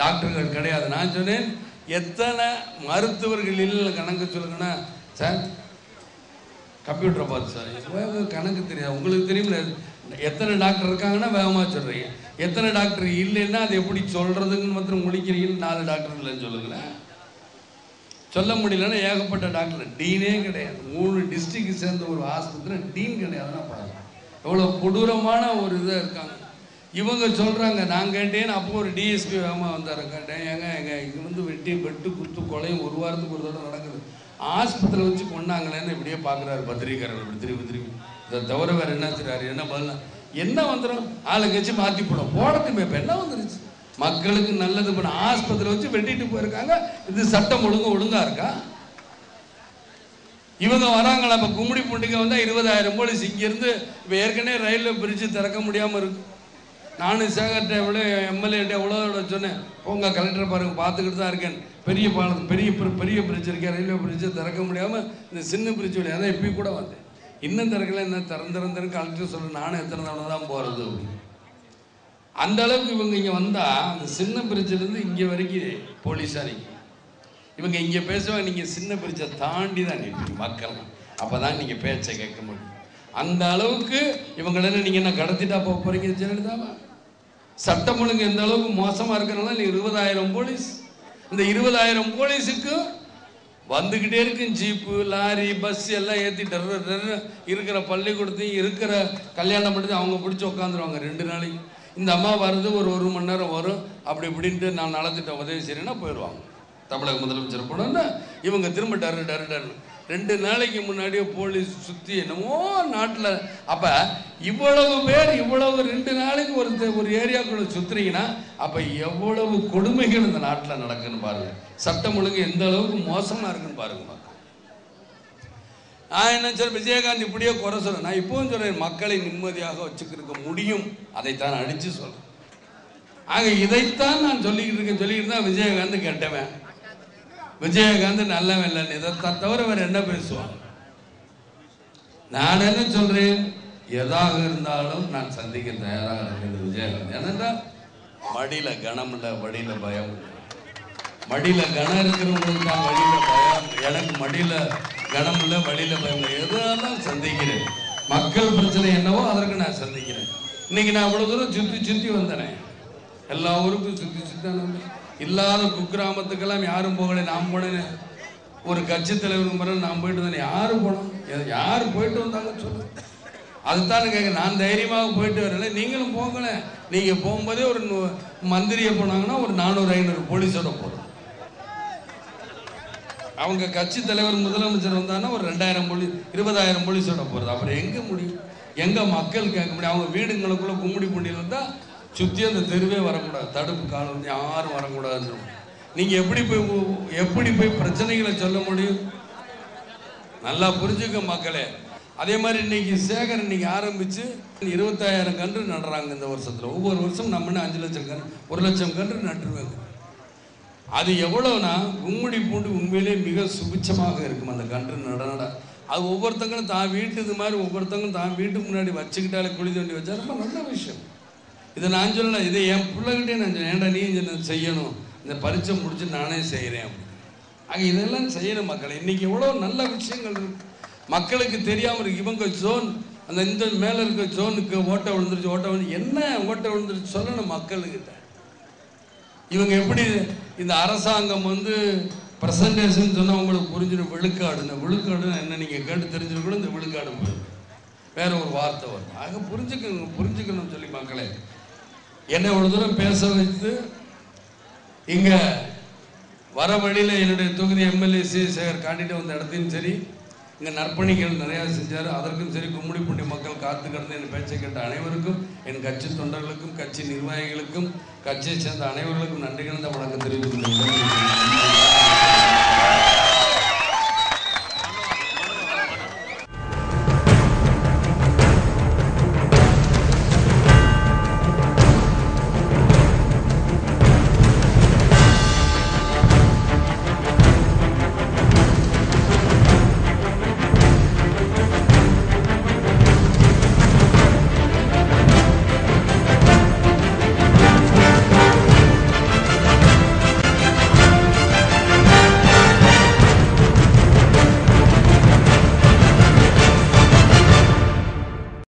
டாக்டர்கள் கிடையாது. நான் சொன்னேன் எத்தனை மருத்துவர்கள் இல்லை கணக்கு சொல்லுங்கன்னா, சார் கம்ப்யூட்டரை பார்த்து சார் கணக்கு தெரியாது, உங்களுக்கு தெரியுமில்ல எத்தனை டாக்டர் இருக்காங்கன்னா வேகமாக சொல்கிறீங்க, எத்தனை டாக்டர் இல்லைன்னா அது எப்படி சொல்கிறதுன்னு மாத்திரம் முழிக்கிறீங்கன்னு 4 டாக்டர் இல்லைன்னு சொல்லுங்களேன். சொல்ல முடியலன்னா ஏகப்பட்ட டாக்டர், டீனே கிடையாது. 3 டிஸ்ட்ரிக்ட் சேர்ந்த ஒரு ஆஸ்பத்திரி டீன் கிடையாதுன்னா பாருங்க எவ்வளோ கொடூரமான ஒரு இதாக இருக்காங்க. இவங்க சொல்கிறாங்க, நான் கேட்டேன் அப்போ ஒரு டிஎஸ்பி வேகமாக வந்தார், கேட்டேன் எங்க இங்கே வெட்டு குத்து கொலையும் 1 வாரத்துக்கு ஒரு தடவை நடக்குது, ஆஸ்பத்திரியில் வச்சு கொண்டாங்களேன்னு இப்படியே பார்க்குறாரு பத்திரிக்காரர். இப்படி திருப்பி இதை தவிர வேறு என்ன செய்றாரு, என்ன பதில் என்ன வந்துடும், ஆளை கட்சி மாற்றி போடட்டுமே. இப்போ என்ன வந்துருச்சு, மக்களுக்கு நல்லது பண்ண ஆஸ்பத்திரி வச்சு வெட்டிட்டு போயிருக்காங்க. இது சட்டம் ஒழுங்கா இருக்கா? இவங்க வராங்களா இப்போ கும்மிடி பூண்டிக்கு வந்தால் 20,000 போலீஸ் இங்கேருந்து. இப்போ ஏற்கனவே ரயில்வே பிரிட்ஜு திறக்க முடியாமல் இருக்கு. நானும் சேகர்கிட்ட எவ்வளோ எம்எல்ஏட்ட எவ்வளோ சொன்னேன், போங்க கலெக்டரை பாருங்க, பார்த்துக்கிட்டு தான் இருக்கேன். பெரிய பாலம் பெரிய பிரிட்ஜ் இருக்கேன், ரயில்வே பிரிட்ஜை திறக்க முடியாமல் இந்த சின்ன பிரிட்ஜ் வழியாக தான் இப்போ கூட வந்தேன். இன்னும் திறக்கல, என்ன திறந்து கலெக்டர் சொல்ல, நானும் எத்தனை தவணை தான் போகிறது அப்படின்னு. அந்த அளவுக்கு இவங்க இங்கே வந்தால் அந்த சின்ன பிரிட்ஜிலேருந்து இங்கே வரைக்கும் போலீஸாக நிற்கும். இவங்க இங்கே பேசுவாங்க, நீங்கள் சின்ன பிரிட்ஜை தாண்டி தான் நிற்பீங்க மக்கள், அப்போ தான் நீங்கள் பேச்சை கேட்க முடியும். அந்த அளவுக்கு இவங்கள நீங்கள் என்ன கடத்திட்டா போக போகிறீங்க ஜெயலலிதாவா? சட்டம் ஒழுங்கு எந்த அளவுக்கு மோசமாக இருக்கிறனால நீ 20,000 போலீஸ், இந்த 20,000 போலீஸுக்கு வந்துக்கிட்டே இருக்கு ஜீப்பு லாரி பஸ் எல்லாம் ஏற்றிட்டு இருக்கிற பள்ளிக்கூடத்தையும் இருக்கிற கல்யாணம் பண்ணி அவங்க பிடிச்சி உட்காந்துருவாங்க 2 நாளைக்கு. இந்த அம்மா வர்றது ஒரு 1 மணி நேரம் வரும், அப்படி இப்படின்ட்டு நான் நலத்திட்ட உதவி செய்யறேன்னா போயிடுவாங்க. தமிழக முதலமைச்சர் போனோன்னா இவங்க திரும்ப டரு 2 நாளைக்கு முன்னாடியே போலீஸ் சுற்றி என்னமோ நாட்டில். அப்போ இவ்வளவு பேர் இவ்வளவு 2 நாளைக்கு ஒரு ஏரியாக்குள்ள சுற்றுறீங்கன்னா அப்போ எவ்வளவு கொடுமைகள் இந்த நாட்டில் நடக்குன்னு பாருங்க. சட்டம் ஒழுங்கு எந்த அளவுக்கு மோசமாக இருக்குன்னு பாருங்க. நான் என்ன சார் விஜயகாந்த் இப்படியே குறை சொல்றேன், நான் இப்பவும் சொல்றேன், மக்களை நிம்மதியாக வச்சுக்கிருக்க முடியும், அதைத்தான் அடிச்சு சொல்றேன். ஆக இதைத்தான் நான் சொல்லிக்கிட்டு தான் விஜயகாந்த் கெட்டவன், விஜயகாந்த் நல்லவன் இல்லைன்னு இதை தவிர வேற என்ன பேசுவான். நான் என்ன சொல்றேன், எதாக இருந்தாலும் நான் சந்திக்க தயாராக இருக்கிறது விஜயகாந்த். ஏன்னா மடியில கனம் இல்லை, வழியில பயம் இல்லை. மடியில கனம் இருக்கிறவங்களுக்கு தான் வழியில பயம், எனக்கு மடியில கனம் இல்லை, வழியில பயம் இல்லை. எதாலும் சந்திக்கிறேன், மக்கள் பிரச்சனை என்னவோ அதற்கு நான் சந்திக்கிறேன். இன்னைக்கு நான் இவ்வளவு தூரம் சுத்தி வந்தேனே, எல்லா ஊருக்கும் சுத்தி இல்லாத குக்கிராமத்துக்கெல்லாம் யாரும் போகலை, நான் போனேன். ஒரு கட்சி தலைவருக்கு பிறகு நான் போயிட்டு வந்தேன், யாரும் போனோம், யார் போயிட்டு வந்தாங்க சொல்லு, அதுதான் கேட்க. நான் தைரியமாக போயிட்டு வரல, நீங்களும் போகல. நீங்க போகும்போதே ஒரு மந்திரியை போனாங்கன்னா ஒரு 400-500 போலீஸோட போறோம். அவங்க கட்சி தலைவர் முதலமைச்சர் வந்தாங்கன்னா ஒரு 2,000 போலீஸ் 20,000 போலீஸோட போறது. அப்புறம் எங்க முடியும், எங்க மக்கள் கேட்க முடியும்? அவங்க வீடுங்களுக்குள்ள கும்மிடி பூண்டியில் இருந்தால் சுற்றி அந்த தெருவே வரக்கூடாது, தடுப்பு காலம் யாரும் வரக்கூடாதுன்னு. நீங்கள் எப்படி போய் பிரச்சனைகளை சொல்ல முடியும்? நல்லா புரிஞ்சுக்க மக்களே. அதே மாதிரி இன்னைக்கு சேகர் இன்னைக்கு ஆரம்பித்து 20,000 கன்று நடுறாங்க இந்த வருஷத்தில். ஒவ்வொரு வருஷம் நம்ம 5 லட்சம் கன்று 1 லட்சம் கன்று நட்டுருவாங்க. அது எவ்வளோனா கும்மிடி பூண்டு உண்மையிலே மிக சுபிச்சமாக இருக்கும் அந்த கன்று நட. அது ஒவ்வொருத்தங்களும் தான் வீட்டு இது மாதிரி ஒவ்வொருத்தங்களும் தான் வீட்டுக்கு முன்னாடி வச்சுக்கிட்டாலே குழி தோண்டி வச்சா ரொம்ப நல்ல விஷயம். இதை நான் சொல்லலை, இதை என் பிள்ளைகிட்டே நான் சொன்னேன், ஏன்டா நீ செய்யணும், இந்த பரீட்சை முடிச்சு நானே செய்கிறேன் அப்படின்னு. ஆக இதெல்லாம் செய்யணும் மக்களை. இன்னைக்கு எவ்வளோ நல்ல விஷயங்கள் இருக்கு, மக்களுக்கு தெரியாமல் இருக்கு. இவங்க ஜோன் அந்த இந்த மேலே இருக்க ஜோனுக்கு ஓட்டை விழுந்துருச்சு என்ன ஓட்டை விழுந்துருச்சு சொல்லணும் மக்களுக்கிட்ட. இவங்க எப்படி இந்த அரசாங்கம் ப்ரெசன்டேஷன் சொன்னால் உங்களுக்கு புரிஞ்சிடும். விழுக்காடுன்னு என்ன நீங்கள் கேட்டு தெரிஞ்சிருக்கணும். இந்த விழுக்காடு வேற ஒரு வார்த்தை வரும். ஆக புரிஞ்சுக்கணும் சொல்லி மக்களே. என்னை ஒரு தூரம் பேச வைத்து இங்கே வர வழியில் என்னுடைய தொகுதி எம்எல்ஏ சேகர் காட்டிட்டு வந்த இடத்தையும் சரி, இங்கே நற்பணிகள் நிறையா செஞ்சார், அதற்கும் சரி கும்மிடி பூண்டி மக்கள் காத்து கிடந்து என் பேச்சை கேட்ட அனைவருக்கும், என் கட்சி தொண்டர்களுக்கும், கட்சி நிர்வாகிகளுக்கும், கட்சியை சேர்ந்த அனைவர்களுக்கும் நன்றி கலந்த வணக்கம் தெரிவித்துக் கொள்கிறேன்.